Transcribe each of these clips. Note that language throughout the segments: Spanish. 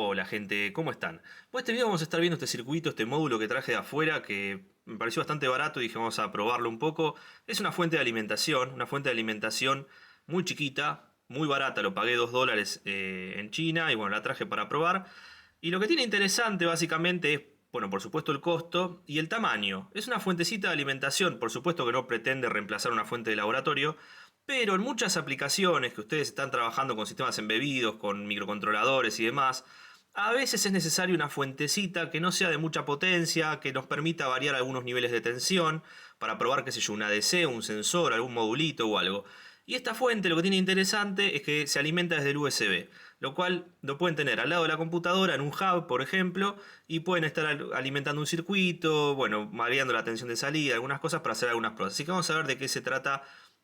Hola gente, ¿cómo están? Pues este video vamos a estar viendo este circuito, este módulo que traje de afuera que me pareció bastante barato y dije vamos a probarlo un poco. Es una fuente de alimentación muy chiquita, muy barata, lo pagué $2 en China y bueno, la traje para probar. Y lo que tiene interesante básicamente es, bueno, por supuesto el costo y el tamaño. Es una fuentecita de alimentación, por supuesto que no pretende reemplazar una fuente de laboratorio, pero en muchas aplicaciones que ustedes están trabajando con sistemas embebidos, con microcontroladores y demás, a veces es necesaria una fuentecita que no sea de mucha potencia, que nos permita variar algunos niveles de tensión, para probar, qué sé yo, un ADC, un sensor, algún modulito o algo. Y esta fuente lo que tiene interesante es que se alimenta desde el USB, lo cual lo pueden tener al lado de la computadora, en un hub, por ejemplo, y pueden estar alimentando un circuito, bueno, variando la tensión de salida, algunas cosas para hacer algunas pruebas. Así que vamos a ver de qué se trata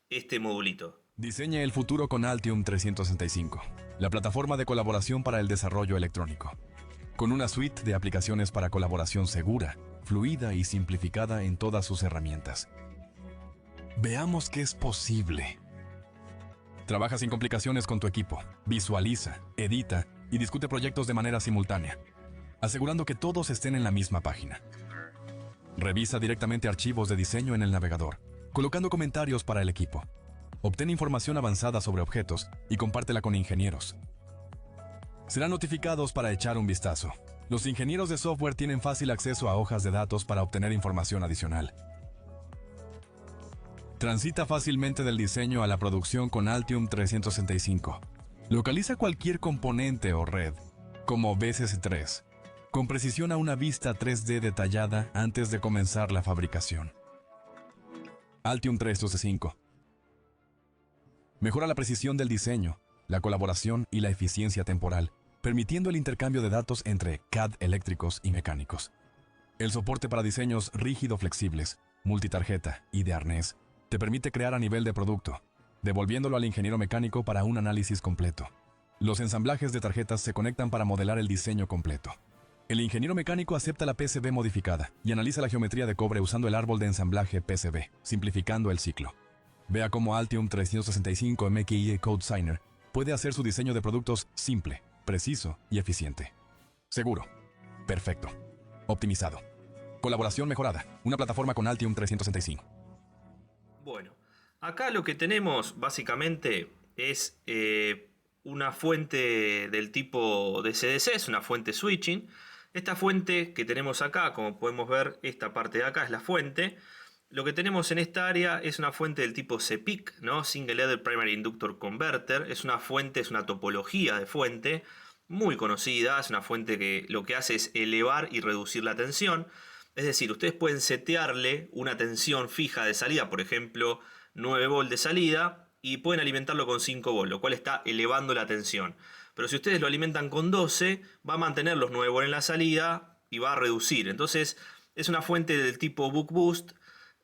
este modulito. Diseña el futuro con Altium 365, la plataforma de colaboración para el desarrollo electrónico. Con una suite de aplicaciones para colaboración segura, fluida y simplificada en todas sus herramientas. Veamos qué es posible. Trabaja sin complicaciones con tu equipo, visualiza, edita y discute proyectos de manera simultánea, asegurando que todos estén en la misma página. Revisa directamente archivos de diseño en el navegador, colocando comentarios para el equipo. Obtén información avanzada sobre objetos y compártela con ingenieros. Serán notificados para echar un vistazo. Los ingenieros de software tienen fácil acceso a hojas de datos para obtener información adicional. Transita fácilmente del diseño a la producción con Altium 365. Localiza cualquier componente o red, como BSS3, con precisión a una vista 3D detallada antes de comenzar la fabricación. Altium 365. Mejora la precisión del diseño, la colaboración y la eficiencia temporal, permitiendo el intercambio de datos entre CAD eléctricos y mecánicos. El soporte para diseños rígido-flexibles, multitarjeta y de arnés te permite crear a nivel de producto, devolviéndolo al ingeniero mecánico para un análisis completo. Los ensamblajes de tarjetas se conectan para modelar el diseño completo. El ingeniero mecánico acepta la PCB modificada y analiza la geometría de cobre usando el árbol de ensamblaje PCB, simplificando el ciclo. Vea cómo Altium 365 MKE CodeSigner puede hacer su diseño de productos simple, preciso y eficiente. Seguro. Perfecto. Optimizado. Colaboración mejorada. Una plataforma con Altium 365. Bueno, acá lo que tenemos básicamente es una fuente del tipo DCDC, es una fuente switching. Esta fuente que tenemos acá, como podemos ver, esta parte de acá es la fuente. Lo que tenemos en esta área es una fuente del tipo CPIC, ¿no? Single Level Primary Inductor Converter. Es una fuente, es una topología de fuente muy conocida. Es una fuente que lo que hace es elevar y reducir la tensión. Es decir, ustedes pueden setearle una tensión fija de salida, por ejemplo, 9 volt de salida, y pueden alimentarlo con 5 volt, lo cual está elevando la tensión. Pero si ustedes lo alimentan con 12, va a mantener los 9 volt en la salida y va a reducir. Entonces, es una fuente del tipo Buck Boost,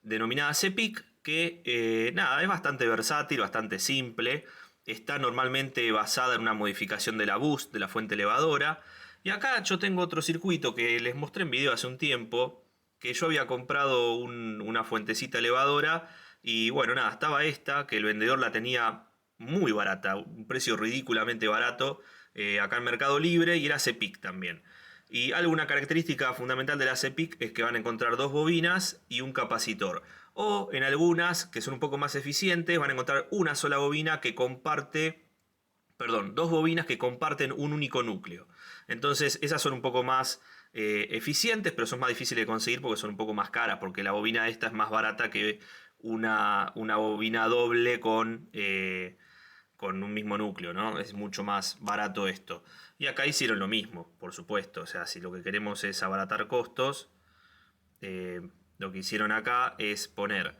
denominada CPIC, que nada, es bastante versátil, bastante simple. Está normalmente basada en una modificación de la boost, de la fuente elevadora. Y acá yo tengo otro circuito que les mostré en video hace un tiempo, que yo había comprado una fuentecita elevadora. Y bueno, nada, estaba esta, que el vendedor la tenía muy barata, un precio ridículamente barato, acá en Mercado Libre, y era CPIC también. Y alguna característica fundamental de la CPIC es que van a encontrar dos bobinas y un capacitor. O en algunas, que son un poco más eficientes, van a encontrar una sola bobina que comparte, perdón, dos bobinas que comparten un único núcleo. Entonces esas son un poco más eficientes, pero son más difíciles de conseguir porque son un poco más caras, porque la bobina esta es más barata que una bobina doble con un mismo núcleo, ¿no? Es mucho más barato esto. Y acá hicieron lo mismo, por supuesto. O sea, si lo que queremos es abaratar costos, lo que hicieron acá es poner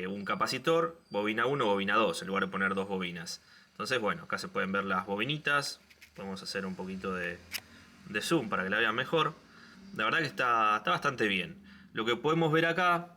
un capacitor, bobina 1, bobina 2, en lugar de poner dos bobinas. Entonces, bueno, acá se pueden ver las bobinitas. Podemos hacer un poquito de zoom para que la vean mejor. La verdad que está bastante bien. Lo que podemos ver acá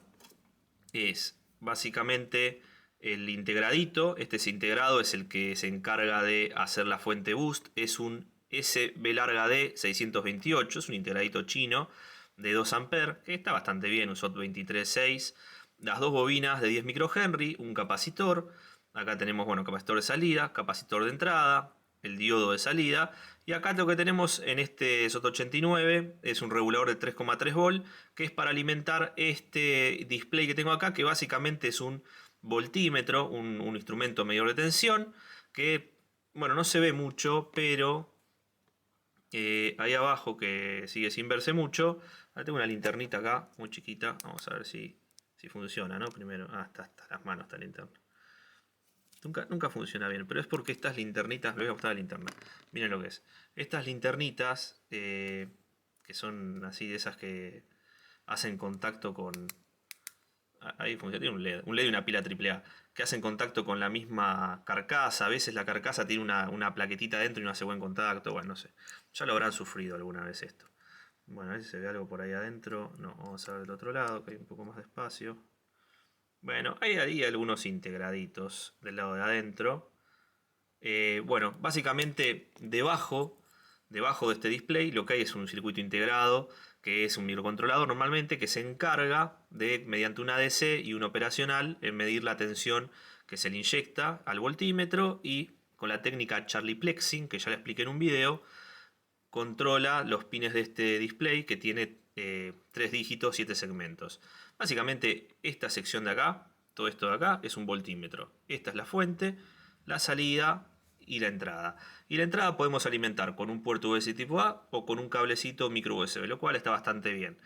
es básicamente el integradito. Este es integrado, es el que se encarga de hacer la fuente boost. Es un SB larga D 628, es un integradito chino de 2 amperes, que está bastante bien, un SOT 23.6. Las dos bobinas de 10 microhenry, un capacitor. Acá tenemos, bueno, capacitor de salida, capacitor de entrada, el diodo de salida. Y acá lo que tenemos en este SOT89 es un regulador de 3,3 volt, que es para alimentar este display que tengo acá, que básicamente es un voltímetro, un instrumento medidor de tensión, que, bueno, no se ve mucho, pero ahí abajo, que sigue sin verse mucho, ahora tengo una linternita acá, muy chiquita, vamos a ver si funciona, ¿no? Primero, está las manos, está la linterna. Nunca funciona bien, pero es porque estas linternitas, le voy a mostrar la linterna, miren lo que es. Estas linternitas, que son así de esas que hacen contacto con... Ahí funciona, tiene un LED y una pila AAA, que hacen contacto con la misma carcasa. A veces la carcasa tiene una plaquetita dentro y no hace buen contacto, bueno, no sé. Ya lo habrán sufrido alguna vez esto. Bueno, a ver si se ve algo por ahí adentro. No, vamos a ver del otro lado, que hay un poco más de espacio. Bueno, hay ahí algunos integraditos del lado de adentro. Bueno, básicamente debajo de este display lo que hay es un circuito integrado, que es un microcontrolador normalmente, que se encarga de, mediante un ADC y un operacional, en medir la tensión que se le inyecta al voltímetro y con la técnica Charlie Plexing, que ya le expliqué en un video, controla los pines de este display que tiene 3 dígitos, 7 segmentos. Básicamente esta sección de acá, todo esto de acá, es un voltímetro. Esta es la fuente, la salida y la entrada. Y la entrada podemos alimentar con un puerto USB tipo A o con un cablecito micro USB, lo cual está bastante bien.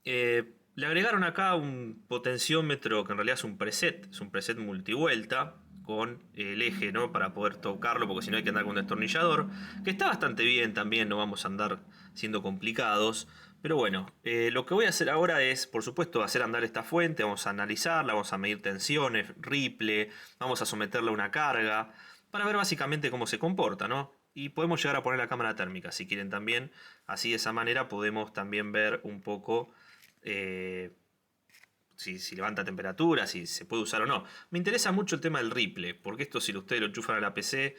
Le agregaron acá un potenciómetro que en realidad es un preset multivuelta con el eje, ¿no? Para poder tocarlo, porque si no hay que andar con un destornillador, que está bastante bien también, no vamos a andar siendo complicados. Pero bueno, lo que voy a hacer ahora es, por supuesto, hacer andar esta fuente, vamos a analizarla, vamos a medir tensiones, ripple, vamos a someterla a una carga, para ver básicamente cómo se comporta, ¿no? Y podemos llegar a poner la cámara térmica, si quieren también, así de esa manera podemos también ver un poco si levanta temperatura, si se puede usar o no. Me interesa mucho el tema del ripple, porque esto si ustedes lo enchufan a la PC,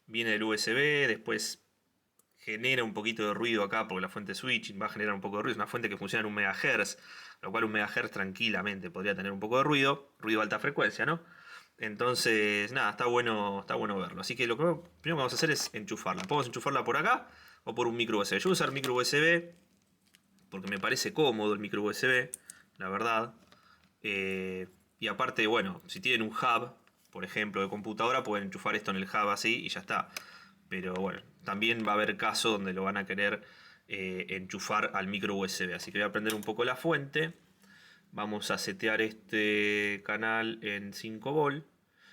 viene del USB, después genera un poquito de ruido acá, porque la fuente switching va a generar un poco de ruido. Es una fuente que funciona en 1 MHz, lo cual 1 MHz tranquilamente podría tener un poco de ruido de alta frecuencia, ¿no? Entonces, nada, está bueno verlo. Así que lo primero que vamos a hacer es enchufarla. Podemos enchufarla por acá o por un micro USB. Yo voy a usar micro USB porque me parece cómodo el micro USB, la verdad. Y aparte, bueno, si tienen un hub, por ejemplo, de computadora, pueden enchufar esto en el hub así y ya está. Pero bueno, también va a haber casos donde lo van a querer enchufar al micro USB. Así que voy a prender un poco la fuente. Vamos a setear este canal en 5 volt,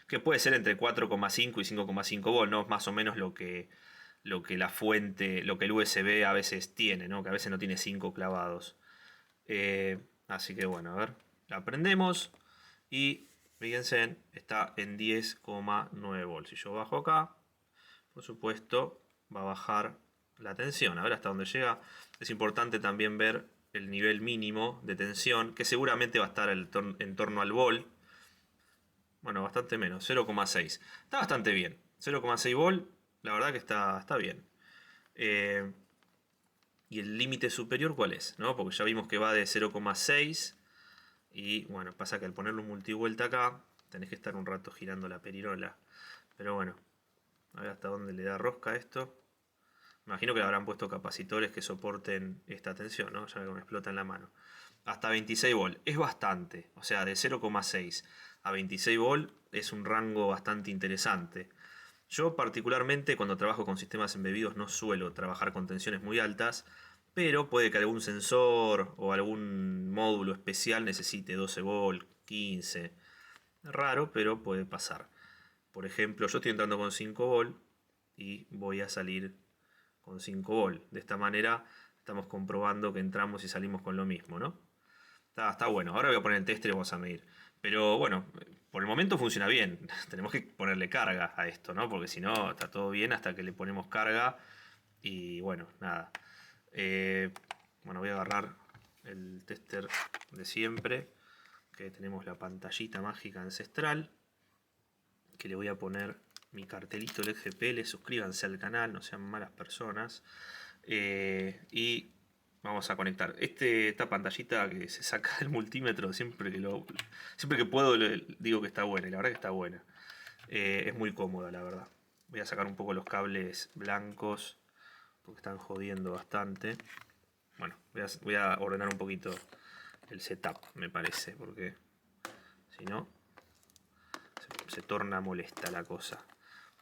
que puede ser entre 4,5 y 5,5 volt, ¿no? Más o menos lo que la fuente, lo que el USB a veces tiene, ¿no? Que a veces no tiene 5 clavados. Así que bueno, a ver, la prendemos y fíjense, está en 10,9 volts. Si yo bajo acá, por supuesto, va a bajar la tensión. A ver hasta dónde llega. Es importante también ver el nivel mínimo de tensión, que seguramente va a estar en torno al volt. Bueno, bastante menos, 0,6. Está bastante bien. 0,6 volt, la verdad que está bien. ¿Y el límite superior cuál es? ¿No? Porque ya vimos que va de 0,6. Y bueno, pasa que al ponerlo multivuelta acá, tenés que estar un rato girando la perirola. Pero bueno, a ver hasta dónde le da rosca esto. Me imagino que le habrán puesto capacitores que soporten esta tensión, ¿no? Ya que me explota en la mano. Hasta 26 volt. Es bastante. O sea, de 0,6 a 26 volt es un rango bastante interesante. Yo particularmente cuando trabajo con sistemas embebidos no suelo trabajar con tensiones muy altas, pero puede que algún sensor o algún módulo especial necesite 12 volt, 15. Es raro, pero puede pasar. Por ejemplo, yo estoy entrando con 5 volt y voy a salir con 5 volt. De esta manera estamos comprobando que entramos y salimos con lo mismo, ¿no? Está bueno. Ahora voy a poner el tester y vamos a medir. Pero bueno, por el momento funciona bien. Tenemos que ponerle carga a esto, ¿no? Porque si no, está todo bien hasta que le ponemos carga. Y bueno, nada. Bueno, voy a agarrar el tester de siempre. Que tenemos la pantallita mágica ancestral. Que le voy a poner mi cartelito del GPL. Suscríbanse al canal, no sean malas personas. Y vamos a conectar esta pantallita que se saca del multímetro. Siempre que puedo digo que está buena. Y la verdad que está buena. Es muy cómoda, la verdad. Voy a sacar un poco los cables blancos porque están jodiendo bastante. Bueno, voy a ordenar un poquito el setup, me parece, porque si no se torna molesta la cosa.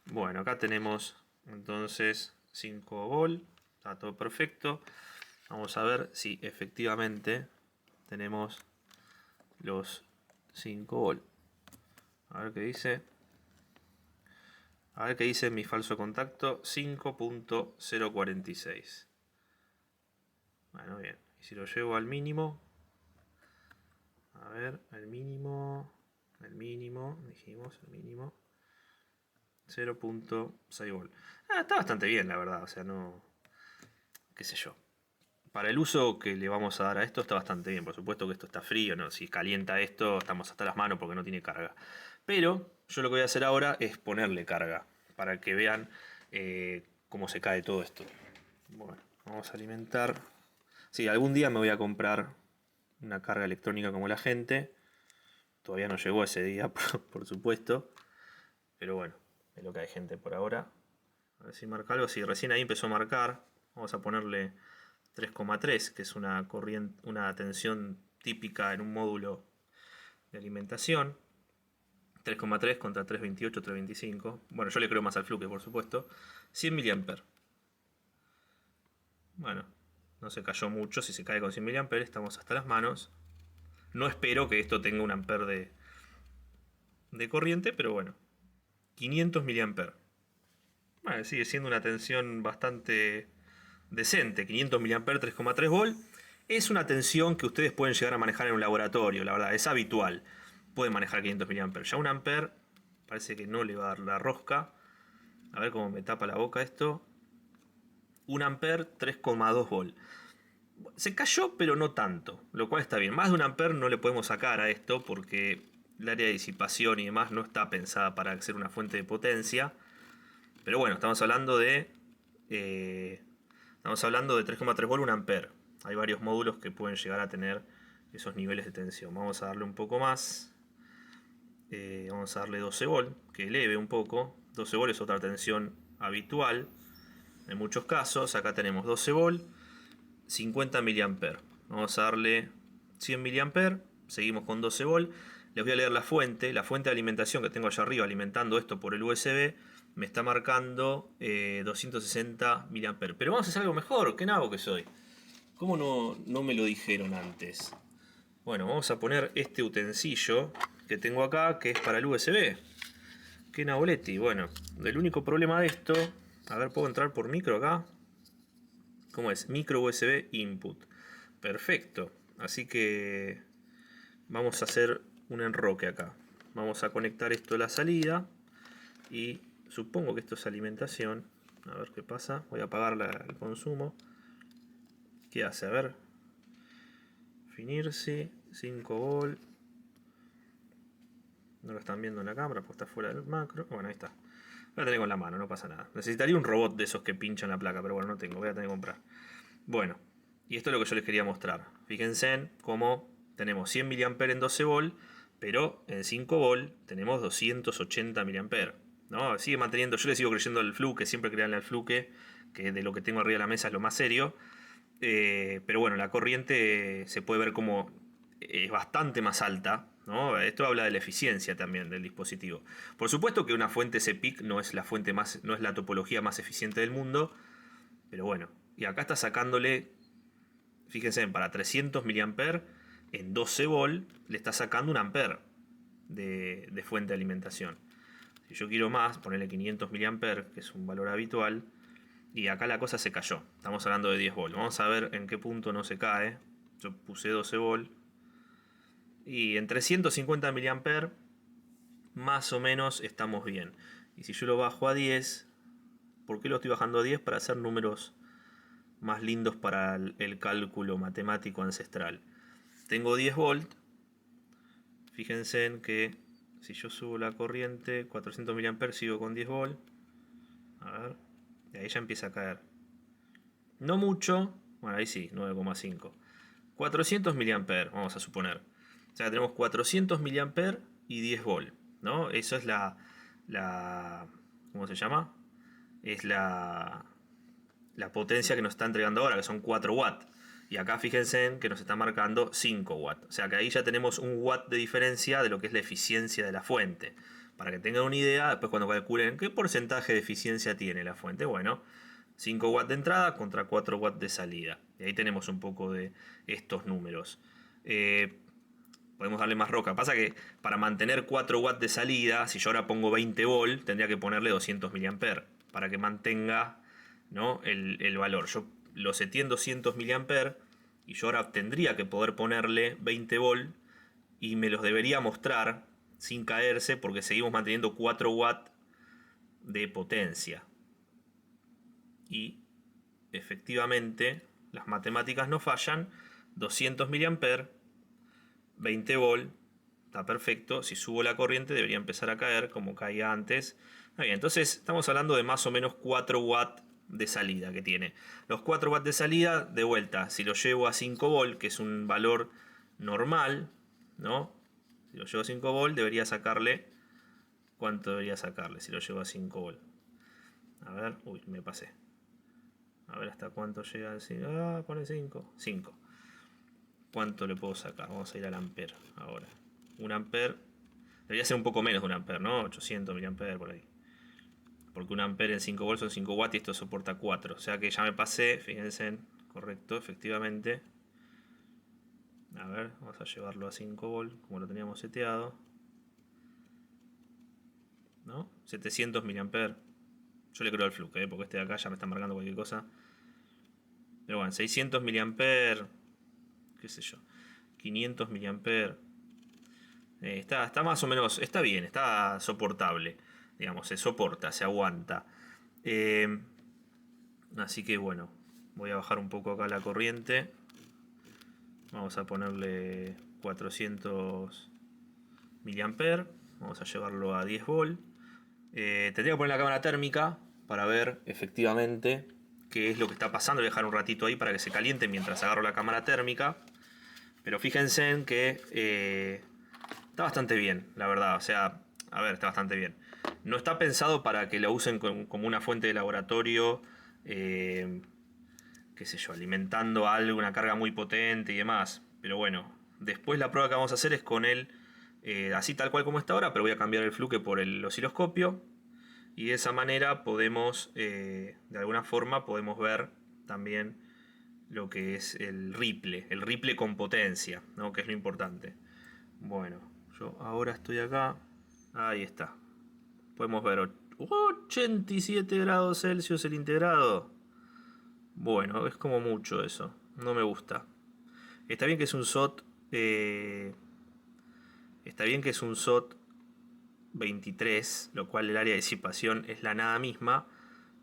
Bueno, acá tenemos entonces 5 volt, está todo perfecto. Vamos a ver si efectivamente tenemos los 5 volt. A ver qué dice. A ver qué dice mi falso contacto. 5.046. Bueno, bien. Y si lo llevo al mínimo. A ver, el mínimo. El mínimo. Dijimos, el mínimo. 0.6 volt. Está bastante bien, la verdad. O sea, no. Qué sé yo. Para el uso que le vamos a dar a esto está bastante bien. Por supuesto que esto está frío, ¿no? Si calienta esto, estamos hasta las manos porque no tiene carga. Pero yo lo que voy a hacer ahora es ponerle carga para que vean cómo se cae todo esto. Bueno, vamos a alimentar. Sí, algún día me voy a comprar una carga electrónica como la gente. Todavía no llegó ese día, por supuesto. Pero bueno, es lo que hay, gente, por ahora. A ver si marca algo. Sí, recién ahí empezó a marcar. Vamos a ponerle 3,3, que es una corriente, una tensión típica en un módulo de alimentación. 3,3 contra 3,28, 3,25. Bueno, yo le creo más al fluke, por supuesto. 100 mA. Bueno, no se cayó mucho. Si se cae con 100 mA, estamos hasta las manos. No espero que esto tenga un ampere de corriente, pero bueno. 500 mA. Bueno, sigue siendo una tensión bastante decente. 500 mA, 3,3 volt. Es una tensión que ustedes pueden llegar a manejar en un laboratorio, la verdad, es habitual. Pueden manejar 500 mA. Ya un ampere parece que no le va a dar la rosca. A ver cómo me tapa la boca esto. Un ampere, 3,2 volt. Se cayó, pero no tanto, lo cual está bien. Más de un ampere no le podemos sacar a esto porque el área de disipación y demás no está pensada para ser una fuente de potencia. Pero bueno, estamos hablando de 3,3 volt, un ampere. Hay varios módulos que pueden llegar a tener esos niveles de tensión. Vamos a darle un poco más. Vamos a darle 12 volt, que eleve un poco. 12 volt es otra tensión habitual en muchos casos. Acá tenemos 12 volt, 50 mA. Vamos a darle 100 mA. Seguimos con 12 volt. Les voy a leer la fuente. La fuente de alimentación que tengo allá arriba alimentando esto por el USB me está marcando 260 mA. Pero vamos a hacer algo mejor. ¿Qué nabo que soy? ¿Cómo no me lo dijeron antes? Bueno, vamos a poner este utensilio que tengo acá, que es para el USB. ¿Qué naboletti? Bueno, el único problema de esto... A ver, ¿puedo entrar por micro acá? ¿Cómo es? Micro USB input. Perfecto. Así que vamos a hacer un enroque acá. Vamos a conectar esto a la salida. Y supongo que esto es alimentación. A ver qué pasa. Voy a apagar el consumo. ¿Qué hace? A ver. Finirse. 5 volt. No lo están viendo en la cámara porque está fuera del macro. Bueno, ahí está. Voy a tener con la mano, no pasa nada. Necesitaría un robot de esos que pinchan la placa, pero bueno, no tengo. Voy a tener que comprar. Bueno, y esto es lo que yo les quería mostrar. Fíjense en cómo tenemos 100 mA en 12 volt, pero en 5 volt tenemos 280 mA. ¿No? Sigue manteniendo, yo le sigo creyendo al fluke, siempre crean al fluke, que de lo que tengo arriba de la mesa es lo más serio. Pero bueno, la corriente se puede ver como es bastante más alta, ¿no? Esto habla de la eficiencia también del dispositivo. Por supuesto que una fuente CPIC no es la fuente más, no es la topología más eficiente del mundo, pero bueno. Y acá está sacándole, fíjense, para 300 mA en 12 volt le está sacando un ampere de fuente de alimentación. Si yo quiero más, ponerle 500 mA, que es un valor habitual. Y acá la cosa se cayó. Estamos hablando de 10 volt. Vamos a ver en qué punto no se cae. Yo puse 12 volt. Y en 350 mA más o menos estamos bien. Y si yo lo bajo a 10, ¿por qué lo estoy bajando a 10? Para hacer números más lindos para el cálculo matemático ancestral. Tengo 10 volt. Fíjense en que si yo subo la corriente 400 mA, sigo con 10 volt. A ver. Y ahí ya empieza a caer. No mucho. Bueno, ahí sí, 9,5. 400 mA, vamos a suponer. O sea, tenemos 400 mA y 10 volt, ¿no? Eso es la ¿cómo se llama? es la potencia que nos está entregando ahora, que son 4 watts. Y acá fíjense en que nos está marcando 5 watts. O sea que ahí ya tenemos un watt de diferencia de lo que es la eficiencia de la fuente. Para que tengan una idea, después cuando calculen qué porcentaje de eficiencia tiene la fuente, bueno, 5 watts de entrada contra 4 watts de salida. Y ahí tenemos un poco de estos números. Podemos darle más roca. Pasa que para mantener 4 watts de salida, si yo ahora pongo 20 volt, tendría que ponerle 200 mA para que mantenga, ¿no?, el valor. Yo lo seteé en 200 mA y yo ahora tendría que poder ponerle 20 volt y me los debería mostrar sin caerse porque seguimos manteniendo 4 watts de potencia. Y efectivamente las matemáticas no fallan. 200 mA, 20 volt, está perfecto. Si subo la corriente debería empezar a caer como caía antes. Bien, entonces estamos hablando de más o menos 4 watts de salida que tiene. Los 4 watts de salida, de vuelta, si lo llevo a 5 volt, que es un valor normal, ¿no? Si lo llevo a 5 volt debería sacarle... ¿Cuánto debería sacarle si lo llevo a 5 volt? A ver, uy, me pasé. A ver hasta cuánto llega el 5. Ah, pone 5. 5. ¿Cuánto le puedo sacar? Vamos a ir al ampere ahora. Un ampere. Debería ser un poco menos de un ampere, ¿no? 800 mA por ahí. Porque un ampere en 5 volts son 5 watts y esto soporta 4. O sea que ya me pasé, fíjense. Correcto, efectivamente. A ver, vamos a llevarlo a 5 volts, como lo teníamos seteado. ¿No? 700 mA. Yo le creo al fluke, porque este de acá ya me está marcando cualquier cosa. Pero bueno, 600 mA. Qué sé yo. 500 mA. Está más o menos, está bien, está soportable. Digamos, se soporta, se aguanta. Así que bueno, voy a bajar un poco acá la corriente. Vamos a ponerle 400 mA. Vamos a llevarlo a 10 volt. Tendría que poner la cámara térmica para ver efectivamente qué es lo que está pasando. Voy a dejar un ratito ahí para que se caliente mientras agarro la cámara térmica. Pero fíjense en que está bastante bien, la verdad. O sea, a ver, está bastante bien. No está pensado para que lo usen como una fuente de laboratorio, qué sé yo, alimentando algo, una carga muy potente y demás. Pero bueno, después la prueba que vamos a hacer es con él, así tal cual como está ahora, pero voy a cambiar el fluke por el osciloscopio. Y de esa manera podemos, de alguna forma, podemos ver también lo que es el ripple con potencia, ¿no?, que es lo importante. Bueno, yo ahora estoy acá. Ahí está. Podemos ver 87 grados Celsius el integrado. Bueno, es como mucho eso. No me gusta. Está bien que es un SOT. Está bien que es un SOT 23, lo cual el área de disipación es la nada misma.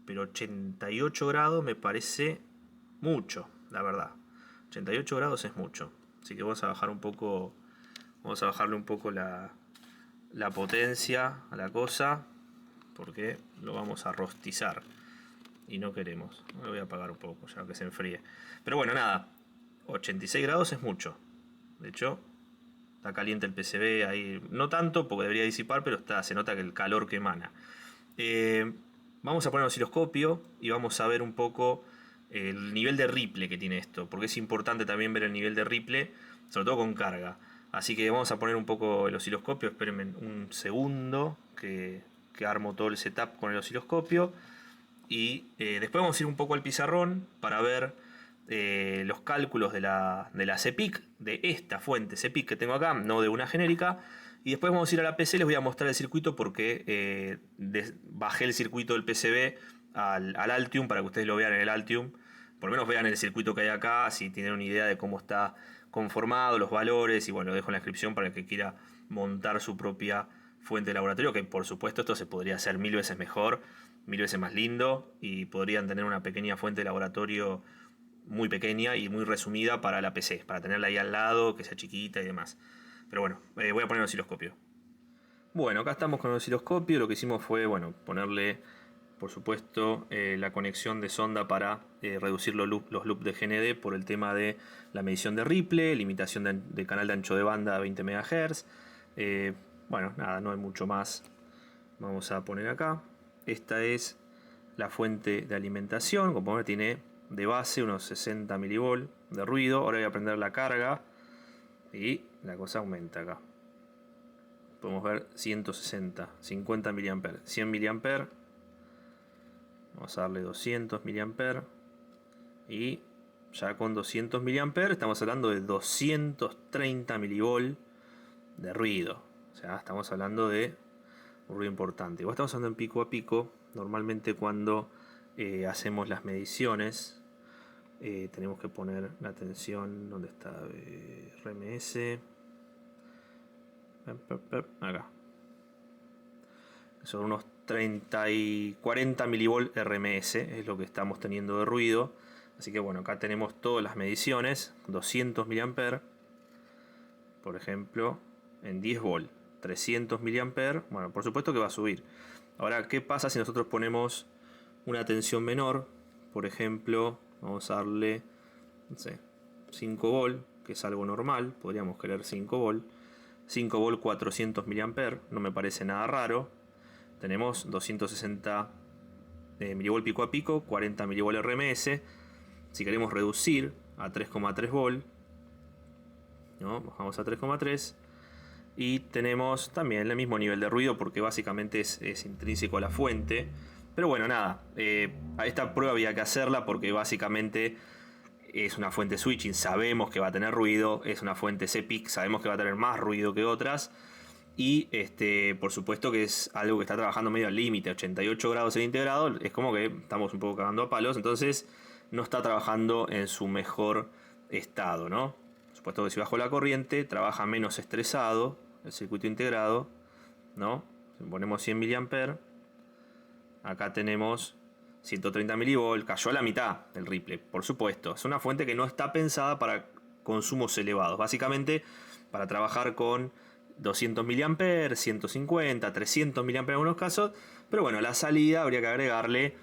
Pero 88 grados me parece mucho, la verdad. 88 grados es mucho. Así que vamos a bajar un poco. Vamos a bajarle un poco la potencia a la cosa, porque lo vamos a rostizar y no queremos. Lo voy a apagar un poco ya que se enfríe. Pero bueno, nada, 86 grados es mucho. De hecho, está caliente el PCB ahí. No tanto porque debería disipar, pero se nota que el calor que emana. Vamos a poner un osciloscopio y vamos a ver un poco el nivel de ripple que tiene esto, porque es importante también ver el nivel de ripple, sobre todo con carga. Así que vamos a poner un poco el osciloscopio. Espérenme un segundo que armo todo el setup con el osciloscopio. Y después vamos a ir un poco al pizarrón para ver los cálculos de la CPIC, de esta fuente CPIC que tengo acá, no de una genérica. Y después vamos a ir a la PC, les voy a mostrar el circuito porque bajé el circuito del PCB al Altium para que ustedes lo vean en el Altium. Por lo menos vean el circuito que hay acá, si tienen una idea de cómo está conformado, los valores. Y bueno, lo dejo en la descripción para el que quiera montar su propia fuente de laboratorio, que por supuesto esto se podría hacer 1000 veces mejor, 1000 veces más lindo, y podrían tener una pequeña fuente de laboratorio muy pequeña y muy resumida para la PC, para tenerla ahí al lado, que sea chiquita y demás. Pero bueno, voy a poner el osciloscopio. Bueno, acá estamos con el osciloscopio. Lo que hicimos fue, bueno, ponerle, por supuesto, la conexión de sonda para reducir los loops de GND por el tema de la medición de ripple, limitación de canal de ancho de banda a 20 MHz. Bueno, nada, no hay mucho más. Vamos a poner acá. Esta es la fuente de alimentación. Como ven, tiene de base unos 60 milivolt de ruido. Ahora voy a prender la carga y la cosa aumenta acá. Podemos ver 160, 50 mA, 100 mA. Vamos a darle 200 mA. Y ya con 200 mA estamos hablando de 230 milivolt de ruido. O sea, estamos hablando de un ruido importante. Igual estamos hablando en pico a pico. Normalmente cuando hacemos las mediciones tenemos que poner la tensión. ¿Dónde está? RMS. Acá. Son unos 30 y 40 milivolt RMS. Es lo que estamos teniendo de ruido. Así que bueno, acá tenemos todas las mediciones. 200 mA. Por ejemplo, en 10 volt. 300 mA. Bueno, por supuesto que va a subir. Ahora, ¿qué pasa si nosotros ponemos una tensión menor? Por ejemplo, vamos a darle, no sé, 5 volt, que es algo normal. Podríamos querer 5 volt. 5 volt 400 mA. No me parece nada raro. Tenemos 260 milivolt pico a pico, 40 milivolt RMS. Si queremos reducir a 3,3 volt, ¿no? Bajamos a 3,3 y tenemos también el mismo nivel de ruido porque básicamente es intrínseco a la fuente. Pero bueno, nada, a esta prueba había que hacerla porque básicamente es una fuente switching, sabemos que va a tener ruido, es una fuente CPIC, sabemos que va a tener más ruido que otras. Y por supuesto que es algo que está trabajando medio al límite, 88 grados en integrado, es como que estamos un poco cagando a palos, entonces no está trabajando en su mejor estado, ¿no? Por supuesto que si bajo la corriente trabaja menos estresado el circuito integrado, ¿no? Si ponemos 100 mA, acá tenemos 130 mV, cayó a la mitad el Ripple, por supuesto. Es una fuente que no está pensada para consumos elevados, básicamente para trabajar con 200 mA, 150, 300 mA en algunos casos, pero bueno, a la salida habría que agregarle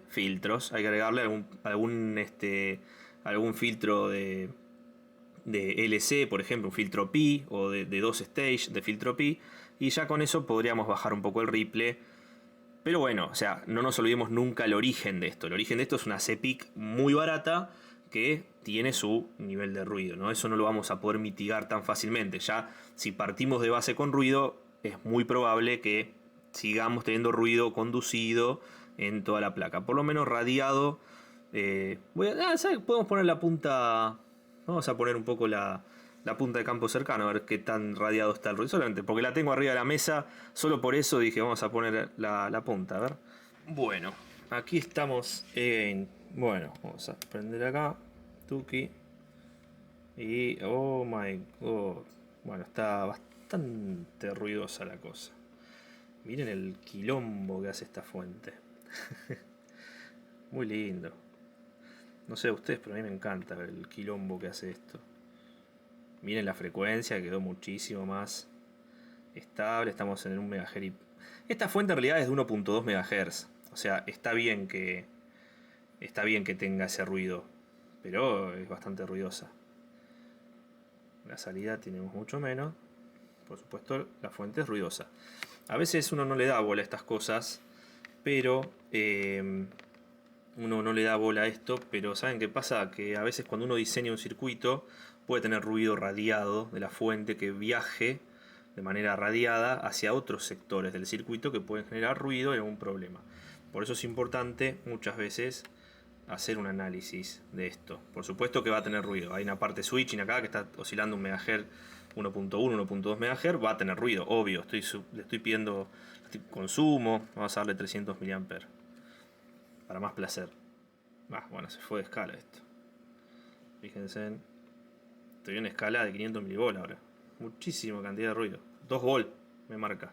filtros, hay que agregarle algún filtro de LC, por ejemplo, un filtro Pi o de 2 stage de filtro Pi, y ya con eso podríamos bajar un poco el Ripple. Pero bueno, o sea, no nos olvidemos nunca el origen de esto. El origen de esto es una CPIC muy barata que tiene su nivel de ruido, ¿no? Eso no lo vamos a poder mitigar tan fácilmente. Ya si partimos de base con ruido, es muy probable que sigamos teniendo ruido conducido en toda la placa. Por lo menos radiado. Podemos poner la punta. Vamos a poner un poco la punta de campo cercano, a ver qué tan radiado está el ruido. Solamente porque la tengo arriba de la mesa. Solo por eso dije, vamos a poner la punta. A ver. Bueno, aquí estamos en. Bueno, vamos a prender acá. Tuki. Y. Oh my god. Bueno, está bastante ruidosa la cosa. Miren el quilombo que hace esta fuente. Muy lindo. No sé a ustedes, pero a mí me encanta ver el quilombo que hace esto. Miren la frecuencia, quedó muchísimo más estable. Estamos en 1 MHz. Esta fuente en realidad es de 1.2 MHz. O sea, está bien que tenga ese ruido, pero es bastante ruidosa. La salida tenemos mucho menos. Por supuesto, la fuente es ruidosa. A veces uno no le da bola a estas cosas, pero uno no le da bola a esto, pero ¿saben qué pasa? Que a veces cuando uno diseña un circuito puede tener ruido radiado de la fuente que viaje de manera radiada hacia otros sectores del circuito que pueden generar ruido y algún problema. Por eso es importante muchas veces hacer un análisis de esto. Por supuesto que va a tener ruido. Hay una parte switching acá que está oscilando un MHz 1.1, 1.2 MHz, va a tener ruido, obvio. Le estoy pidiendo consumo, vamos a darle 300 mA para más placer. Bueno, se fue de escala esto. Fíjense, estoy en escala de 500 mV ahora. Muchísima cantidad de ruido. 2 volt me marca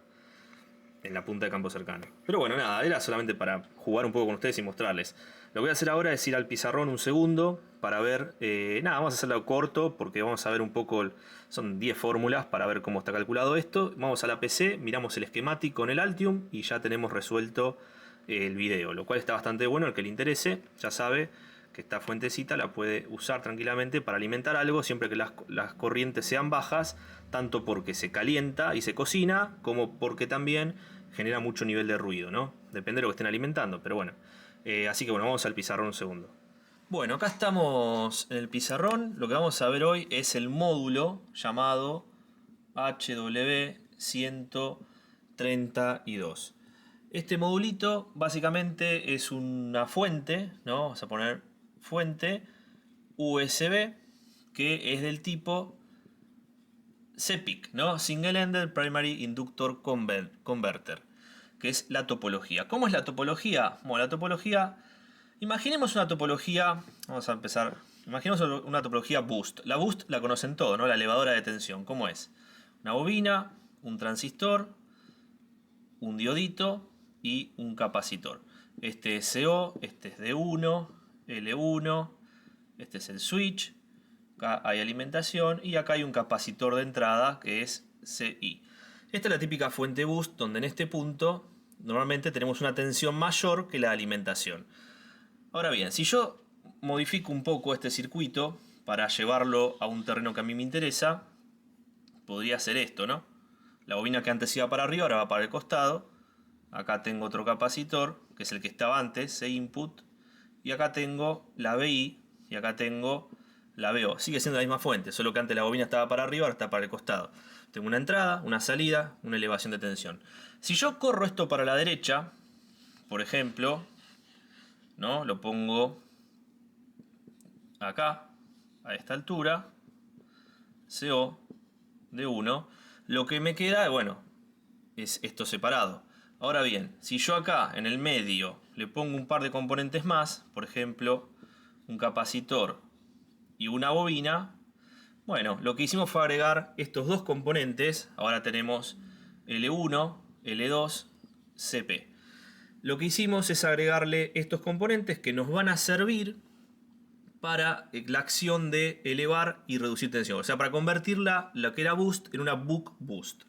en la punta de campo cercano. Pero bueno, nada, era solamente para jugar un poco con ustedes y mostrarles. Lo que voy a hacer ahora es ir al pizarrón un segundo para ver, vamos a hacerlo corto porque vamos a ver un poco, son 10 fórmulas para ver cómo está calculado esto. Vamos a la PC, miramos el esquemático con el Altium y ya tenemos resuelto el video, lo cual está bastante bueno. El que le interese ya sabe que esta fuentecita la puede usar tranquilamente para alimentar algo siempre que las corrientes sean bajas, tanto porque se calienta y se cocina como porque también genera mucho nivel de ruido, ¿no? Depende de lo que estén alimentando, pero bueno. Así que bueno, vamos al pizarrón un segundo. Bueno, acá estamos en el pizarrón. Lo que vamos a ver hoy es el módulo llamado HW132. Este modulito básicamente es una fuente, ¿no? Vamos a poner fuente USB, que es del tipo CPIC, ¿no? Single Ended Primary Inductor Converter, que es la topología. ¿Cómo es la topología? Bueno, la topología, imaginemos una topología, vamos a empezar, imaginemos una topología boost. La boost la conocen todos, ¿no? La elevadora de tensión. ¿Cómo es? Una bobina, un transistor, un diodito y un capacitor. Este es CO, este es D1, L1, este es el switch, acá hay alimentación y acá hay un capacitor de entrada que es CI. Esta es la típica fuente boost donde en este punto normalmente tenemos una tensión mayor que la alimentación. Ahora bien, si yo modifico un poco este circuito para llevarlo a un terreno que a mí me interesa, podría ser esto, ¿no? La bobina que antes iba para arriba ahora va para el costado. Acá tengo otro capacitor, que es el que estaba antes, C input. Y acá tengo la BI y acá tengo la BO. Sigue siendo la misma fuente, solo que antes la bobina estaba para arriba, ahora está para el costado. Tengo una entrada, una salida, una elevación de tensión. Si yo corro esto para la derecha, por ejemplo, ¿no? Lo pongo acá, a esta altura, CO de 1, lo que me queda, bueno, es esto separado. Ahora bien, si yo acá en el medio le pongo un par de componentes más, por ejemplo, un capacitor y una bobina, bueno, lo que hicimos fue agregar estos dos componentes. Ahora tenemos L1, L2, CP. Lo que hicimos es agregarle estos componentes que nos van a servir para la acción de elevar y reducir tensión. O sea, para convertirla, lo que era boost, en una buck boost,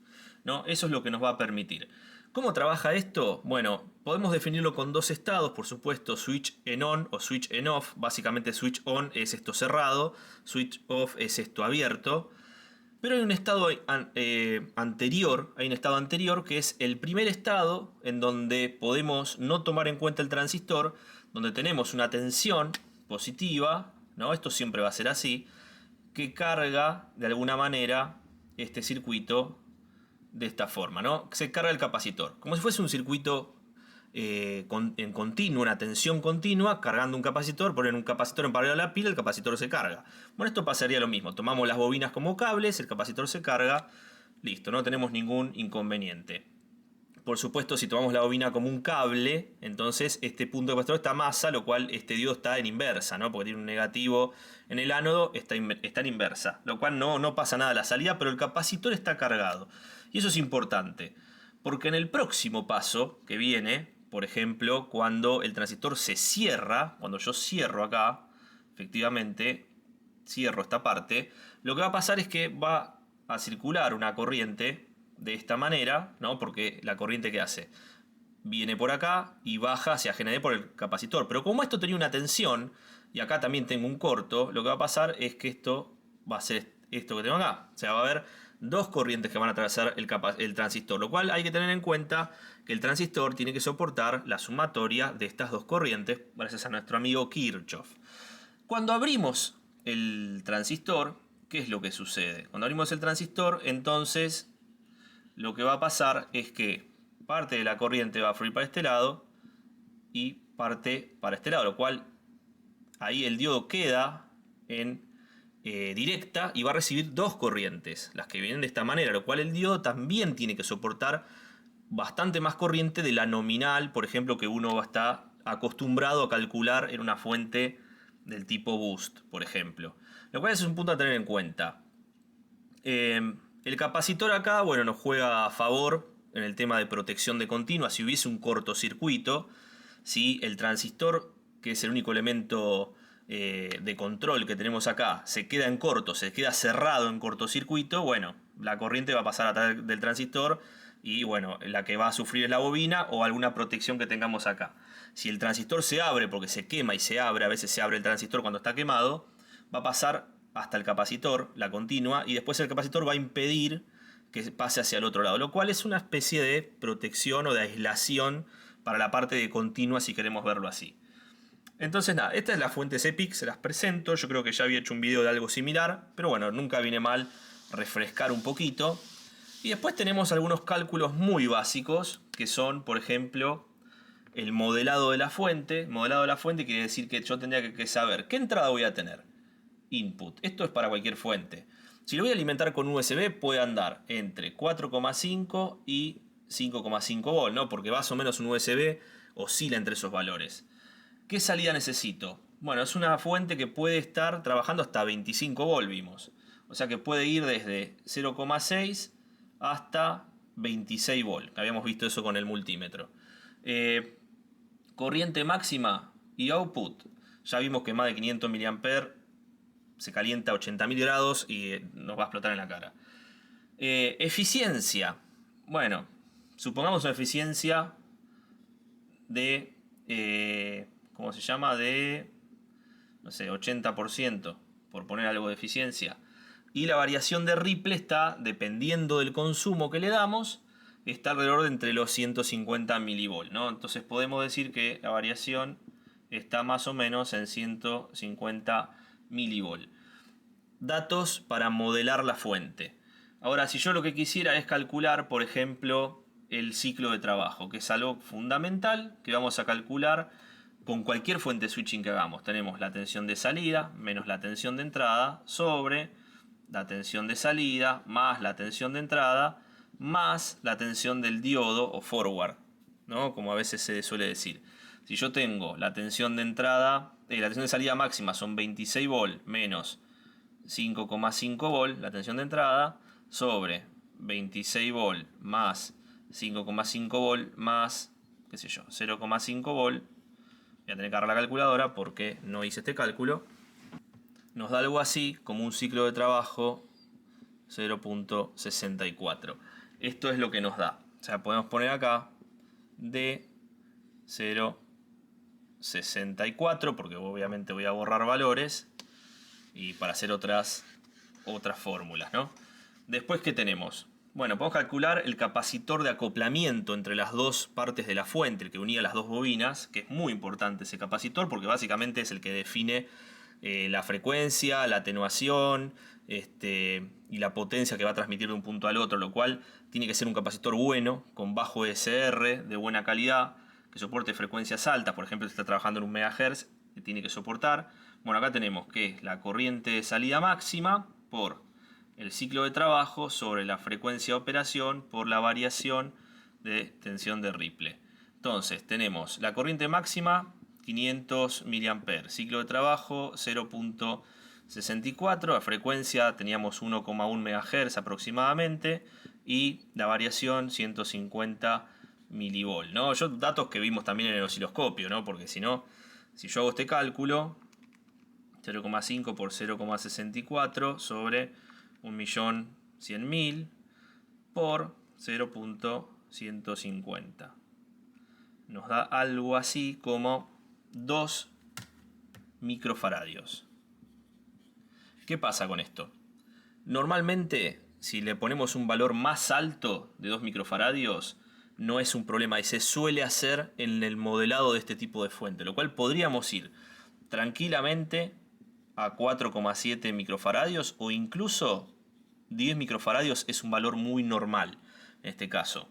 ¿no? Eso es lo que nos va a permitir. ¿Cómo trabaja esto? Bueno, podemos definirlo con dos estados, por supuesto, switch en on o switch en off. Básicamente switch on es esto cerrado, switch off es esto abierto. Pero hay un estado anterior, que es el primer estado en donde podemos no tomar en cuenta el transistor, donde tenemos una tensión positiva, ¿no? Esto siempre va a ser así, que carga de alguna manera este circuito de esta forma, ¿no? Se carga el capacitor, como si fuese un circuito en continuo, una tensión continua, cargando un capacitor, poner un capacitor en paralelo a la pila, el capacitor se carga. Bueno, esto pasaría lo mismo, tomamos las bobinas como cables, el capacitor se carga, listo, no tenemos ningún inconveniente. Por supuesto, si tomamos la bobina como un cable, entonces este punto de capacitor está masa, lo cual este diodo está en inversa, ¿no? Porque tiene un negativo en el ánodo, está en inversa, lo cual no pasa nada a la salida, pero el capacitor está cargado. Y eso es importante, porque en el próximo paso que viene, por ejemplo, cuando el transistor se cierra, cuando yo cierro acá, efectivamente, cierro esta parte, lo que va a pasar es que va a circular una corriente de esta manera, ¿no? Porque la corriente que hace viene por acá y baja hacia GND por el capacitor. Pero como esto tenía una tensión y acá también tengo un corto, lo que va a pasar es que esto va a ser esto que tengo acá. O sea, va a haber dos corrientes que van a atravesar el transistor, lo cual hay que tener en cuenta que el transistor tiene que soportar la sumatoria de estas dos corrientes gracias a nuestro amigo Kirchhoff. Cuando abrimos el transistor, ¿qué es lo que sucede? Cuando abrimos el transistor, entonces lo que va a pasar es que parte de la corriente va a fluir para este lado y parte para este lado, lo cual ahí el diodo queda en directa y va a recibir dos corrientes, las que vienen de esta manera, lo cual el diodo también tiene que soportar bastante más corriente de la nominal, por ejemplo, que uno va a estar acostumbrado a calcular en una fuente del tipo boost, por ejemplo. Lo cual es un punto a tener en cuenta. El capacitor acá, bueno, nos juega a favor en el tema de protección de continua. Si hubiese un cortocircuito, si el transistor, que es el único elemento de control que tenemos acá, se queda en corto, se queda cerrado en cortocircuito, bueno, la corriente va a pasar a través del transistor y bueno, la que va a sufrir es la bobina o alguna protección que tengamos acá. Si el transistor se abre porque se quema y se abre, a veces se abre el transistor cuando está quemado, va a pasar hasta el capacitor, la continua, y después el capacitor va a impedir que pase hacia el otro lado, lo cual es una especie de protección o de aislación para la parte de continua, si queremos verlo así. Entonces nada, esta es la fuente CEPIC, se las presento. Yo creo que ya había hecho un video de algo similar, pero bueno, nunca viene mal refrescar un poquito. Y después tenemos algunos cálculos muy básicos, que son, por ejemplo, el modelado de la fuente. Modelado de la fuente quiere decir que yo tendría que saber qué entrada voy a tener. Input. Esto es para cualquier fuente. Si lo voy a alimentar con USB, puede andar entre 4,5 y 5,5 volt, ¿no? Porque más o menos un USB oscila entre esos valores. ¿Qué salida necesito? Bueno, es una fuente que puede estar trabajando hasta 25 volt, vimos. O sea que puede ir desde 0,6 hasta 26 volt. Habíamos visto eso con el multímetro. Corriente máxima y output. Ya vimos que más de 500 mA se calienta a 80.000 grados y nos va a explotar en la cara. Eficiencia. Bueno, supongamos una eficiencia de... ¿cómo se llama? De, no sé, 80%, por poner algo de eficiencia. Y la variación de Ripple está, dependiendo del consumo que le damos, está alrededor de entre los 150 milivolt, ¿no? Entonces podemos decir que la variación está más o menos en 150 milivolt. Datos para modelar la fuente. Ahora, si yo lo que quisiera es calcular, por ejemplo, el ciclo de trabajo, que es algo fundamental que vamos a calcular con cualquier fuente switching que hagamos. Tenemos la tensión de salida menos la tensión de entrada sobre la tensión de salida más la tensión de entrada más la tensión del diodo o forward, ¿no? Como a veces se suele decir. Si yo tengo la tensión de entrada, la tensión de salida máxima son 26 volt menos 5,5 volt, la tensión de entrada, sobre 26 volt más 5,5 volt más, qué sé yo, 0,5 volt. Voy a tener que agarrar la calculadora porque no hice este cálculo. Nos da algo así como un ciclo de trabajo 0,64. Esto es lo que nos da. O sea, podemos poner acá de 0,64 porque obviamente voy a borrar valores y para hacer otras fórmulas, ¿no? Después, ¿qué tenemos? Bueno, podemos calcular el capacitor de acoplamiento entre las dos partes de la fuente, el que unía las dos bobinas, que es muy importante ese capacitor porque básicamente es el que define la frecuencia, la atenuación y la potencia que va a transmitir de un punto al otro, lo cual tiene que ser un capacitor bueno, con bajo ESR, de buena calidad, que soporte frecuencias altas. Por ejemplo, si está trabajando en un megahertz, que tiene que soportar. Bueno, acá tenemos que la corriente de salida máxima por el ciclo de trabajo sobre la frecuencia de operación por la variación de tensión de Ripple. Entonces tenemos la corriente máxima 500 mA, ciclo de trabajo 0,64, la frecuencia teníamos 1,1 MHz aproximadamente y la variación 150 milivolt, ¿no? Datos que vimos también en el osciloscopio, ¿no? Porque si no, si yo hago este cálculo, 0,5 por 0,64 sobre 1.100.000 por 0,150. Nos da algo así como 2 microfaradios. ¿Qué pasa con esto? Normalmente, si le ponemos un valor más alto de 2 microfaradios, no es un problema y se suele hacer en el modelado de este tipo de fuente, lo cual podríamos ir tranquilamente a 4,7 microfaradios o incluso 10 microfaradios es un valor muy normal en este caso.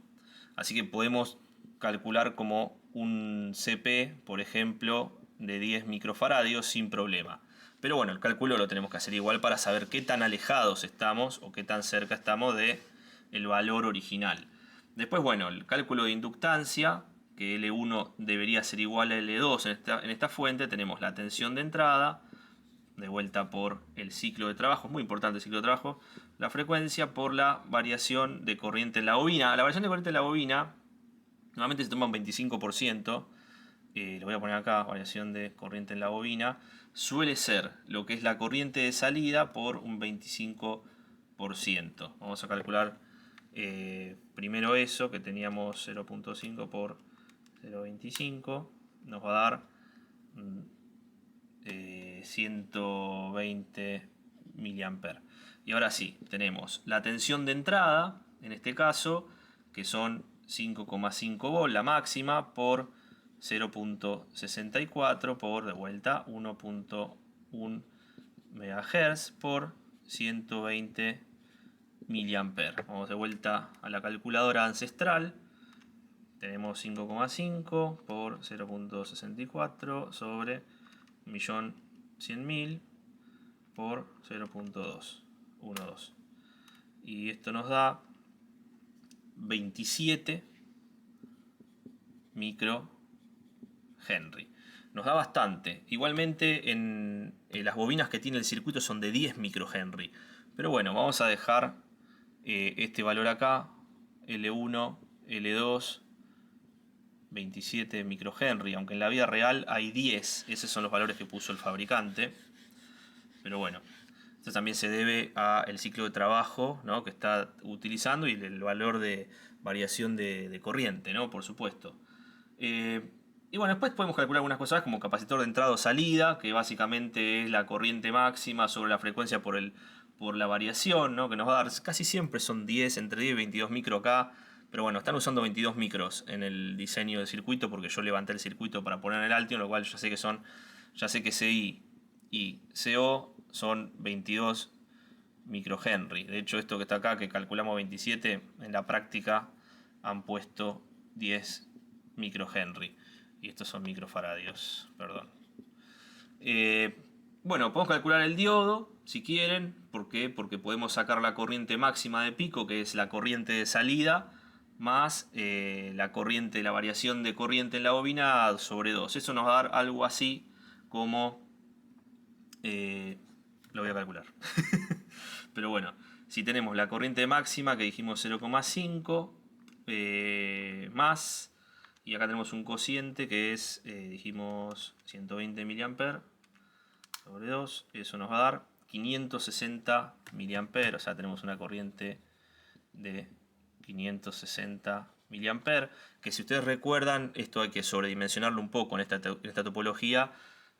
Así que podemos calcular como un CP, por ejemplo, de 10 microfaradios sin problema. Pero bueno, el cálculo lo tenemos que hacer igual para saber qué tan alejados estamos o qué tan cerca estamos del valor original. Después, bueno, el cálculo de inductancia, que L1 debería ser igual a L2 en esta fuente. Tenemos la tensión de entrada, de vuelta por el ciclo de trabajo, muy importante el ciclo de trabajo, la frecuencia por la variación de corriente en la bobina. La variación de corriente en la bobina normalmente se toma un 25%, lo voy a poner acá, variación de corriente en la bobina, suele ser lo que es la corriente de salida por un 25%. Vamos a calcular primero eso, que teníamos 0,5 por 0,25, nos va a dar 120 mA. Y ahora sí, tenemos la tensión de entrada, en este caso, que son 5,5 volt la máxima por 0.64 por de vuelta 1.1 MHz por 120 miliamperes. Vamos de vuelta a la calculadora ancestral. Tenemos 5,5 por 0.64 sobre 1.100.000 por 0.212. Y esto nos da 27 microhenry. Nos da bastante. Igualmente en las bobinas que tiene el circuito son de 10 microhenry. Pero bueno, vamos a dejar este valor acá, L1, L2, 27 microhenry, aunque en la vida real hay 10, esos son los valores que puso el fabricante. Pero bueno, esto también se debe al ciclo de trabajo, ¿no?, que está utilizando y el valor de variación de corriente, ¿no?, por supuesto. Y bueno, después podemos calcular algunas cosas como capacitor de entrada o salida, que básicamente es la corriente máxima sobre la frecuencia por la variación, ¿no?, que nos va a dar, casi siempre son 10, entre 10 y 22 micro acá. Pero bueno, están usando 22 micros en el diseño del circuito porque yo levanté el circuito para poner en el Altion, lo cual ya sé que CI y CO son 22 microhenry. De hecho, esto que está acá, que calculamos 27, en la práctica han puesto 10 microhenry. Y estos son microfaradios, perdón. Bueno, podemos calcular el diodo, si quieren. ¿Por qué? Porque podemos sacar la corriente máxima de pico, que es la corriente de salida, más la variación de corriente en la bobina sobre 2. Eso nos va a dar algo así como... lo voy a calcular. Pero bueno, si tenemos la corriente máxima que dijimos 0,5 más, y acá tenemos un cociente que es, dijimos 120 mA sobre 2, eso nos va a dar 560 mA, o sea, tenemos una corriente de 560 mA, que si ustedes recuerdan, esto hay que sobredimensionarlo un poco en esta topología,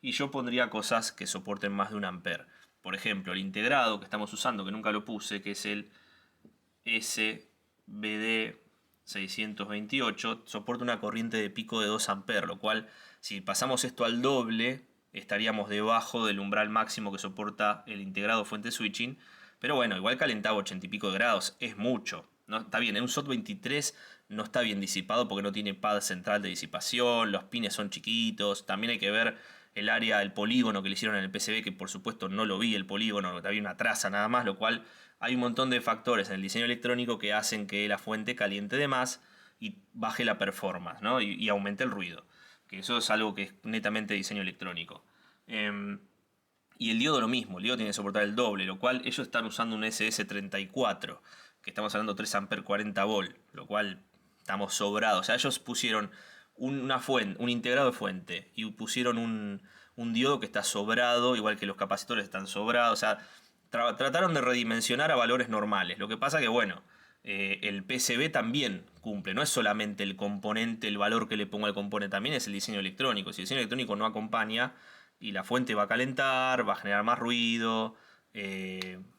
y yo pondría cosas que soporten más de 1 ampere. Por ejemplo, el integrado que estamos usando, que nunca lo puse, que es el SBD 628, soporta una corriente de pico de 2 amperes, lo cual, si pasamos esto al doble, estaríamos debajo del umbral máximo que soporta el integrado fuente switching. Pero bueno, igual calentaba 80 y pico de grados, es mucho. ¿No? Está bien, en un SOT23 no está bien disipado porque no tiene pad central de disipación, los pines son chiquitos, también hay que ver el área del polígono que le hicieron en el PCB, que por supuesto no lo vi el polígono, había una traza nada más, lo cual hay un montón de factores en el diseño electrónico que hacen que la fuente caliente de más y baje la performance, ¿no? y aumente el ruido, que eso es algo que es netamente diseño electrónico. Y el diodo lo mismo, el diodo tiene que soportar el doble, lo cual ellos están usando un SS34, que estamos hablando de 3 amperes 40 volt, lo cual estamos sobrados. O sea, ellos pusieron un integrado de fuente y pusieron un diodo que está sobrado, igual que los capacitores están sobrados. O sea, trataron de redimensionar a valores normales. Lo que pasa que, bueno, el PCB también cumple. No es solamente el componente, el valor que le pongo al componente, también es el diseño electrónico. Si el diseño electrónico no acompaña y la fuente va a calentar, va a generar más ruido,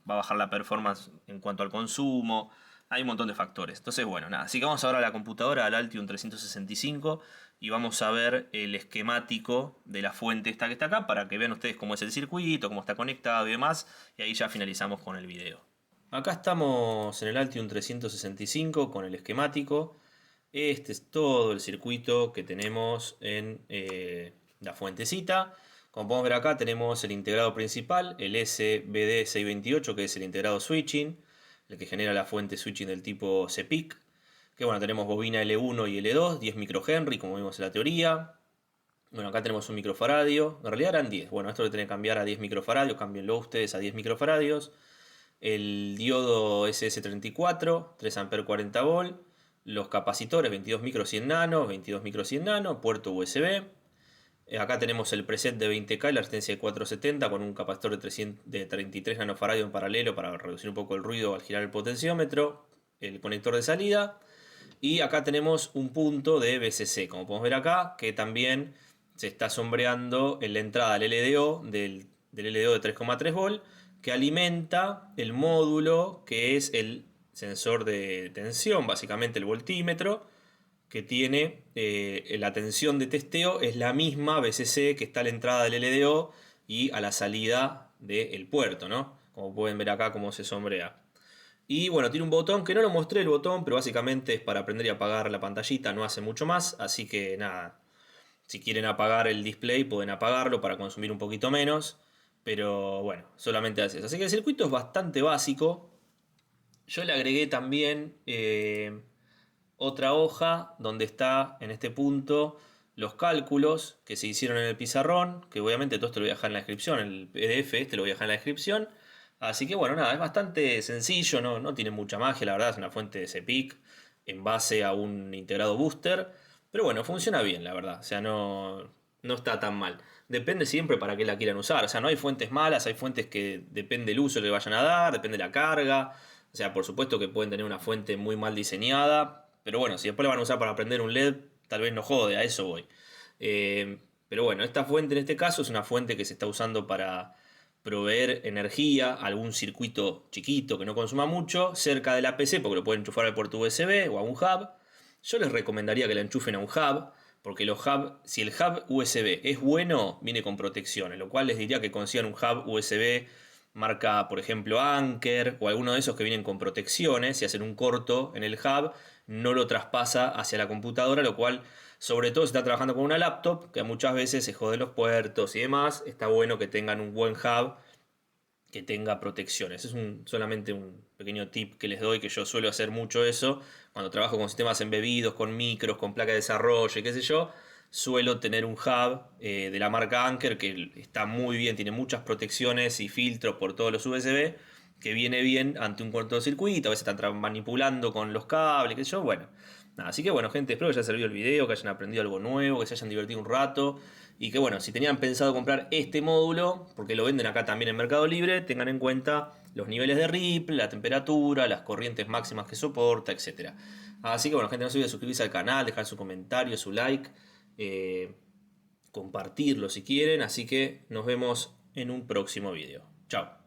va a bajar la performance en cuanto al consumo. Hay un montón de factores. Entonces, bueno, nada. Así que vamos ahora a la computadora, al Altium 365, y vamos a ver el esquemático de la fuente esta que está acá, para que vean ustedes cómo es el circuito, cómo está conectado y demás. Y ahí ya finalizamos con el video. Acá estamos en el Altium 365 con el esquemático. Este es todo el circuito que tenemos en la fuentecita. Como podemos ver acá tenemos el integrado principal, el SBD628, que es el integrado switching, el que genera la fuente switching del tipo CPIC. Que bueno, tenemos bobina L1 y L2, 10 microhenry, como vimos en la teoría. Bueno, acá tenemos un microfaradio, en realidad eran 10. Bueno, esto lo tienen que cambiar a 10 microfaradios, cámbienlo ustedes a 10 microfaradios. El diodo SS34, 3 amperes 40 volt. Los capacitores, 22 micro 100 nano, 22 micro 100 nano, puerto USB. Acá tenemos el preset de 20K y la resistencia de 470 con un capacitor de 33 nanofaradios en paralelo para reducir un poco el ruido al girar el potenciómetro, el conector de salida. Y acá tenemos un punto de BCC, como podemos ver acá, que también se está sombreando en la entrada del LDO, del LDO de 3,3 volt, que alimenta el módulo que es el sensor de tensión, básicamente el voltímetro, que tiene la tensión de testeo, es la misma VCC que está a la entrada del LDO y a la salida del puerto, ¿no? Como pueden ver acá cómo se sombrea. Y bueno, tiene un botón que no lo mostré el botón, pero básicamente es para prender y apagar la pantallita, no hace mucho más, así que nada, si quieren apagar el display pueden apagarlo para consumir un poquito menos, pero bueno, solamente hace eso. Así que el circuito es bastante básico. Yo le agregué también otra hoja donde está en este punto los cálculos que se hicieron en el pizarrón, que obviamente todo esto lo voy a dejar en la descripción, el PDF este lo voy a dejar en la descripción. Así que bueno, nada, es bastante sencillo, no tiene mucha magia, la verdad es una fuente de CPIC en base a un integrado booster, pero bueno, funciona bien, la verdad, o sea, no está tan mal. Depende siempre para qué la quieran usar, o sea, no hay fuentes malas, hay fuentes que depende del uso que le vayan a dar, depende de la carga, o sea, por supuesto que pueden tener una fuente muy mal diseñada, pero bueno, si después la van a usar para prender un LED, tal vez no jode, a eso voy. Pero bueno, esta fuente en este caso es una fuente que se está usando para proveer energía a algún circuito chiquito que no consuma mucho cerca de la PC, porque lo pueden enchufar al puerto USB o a un hub. Yo les recomendaría que la enchufen a un hub, porque los hub, si el hub USB es bueno, viene con protecciones, lo cual les diría que consigan un hub USB marca, por ejemplo, Anker o alguno de esos que vienen con protecciones y hacen un corto en el hub, no lo traspasa hacia la computadora, lo cual, sobre todo si está trabajando con una laptop, que muchas veces se joden los puertos y demás, está bueno que tengan un buen hub que tenga protecciones. Es solamente un pequeño tip que les doy, que yo suelo hacer mucho eso. Cuando trabajo con sistemas embebidos, con micros, con placa de desarrollo y qué sé yo, suelo tener un hub de la marca Anker que está muy bien, tiene muchas protecciones y filtros por todos los USB, que viene bien ante un cortocircuito, a veces están manipulando con los cables, qué sé yo, bueno. Nada, así que bueno, gente, espero que les haya servido el video, que hayan aprendido algo nuevo, que se hayan divertido un rato. Y que bueno, si tenían pensado comprar este módulo, porque lo venden acá también en Mercado Libre, tengan en cuenta los niveles de Ripple, la temperatura, las corrientes máximas que soporta, etc. Así que bueno, gente, no se olviden de suscribirse al canal, dejar su comentario, su like, eh, compartirlo si quieren. Así que nos vemos en un próximo video. Chao.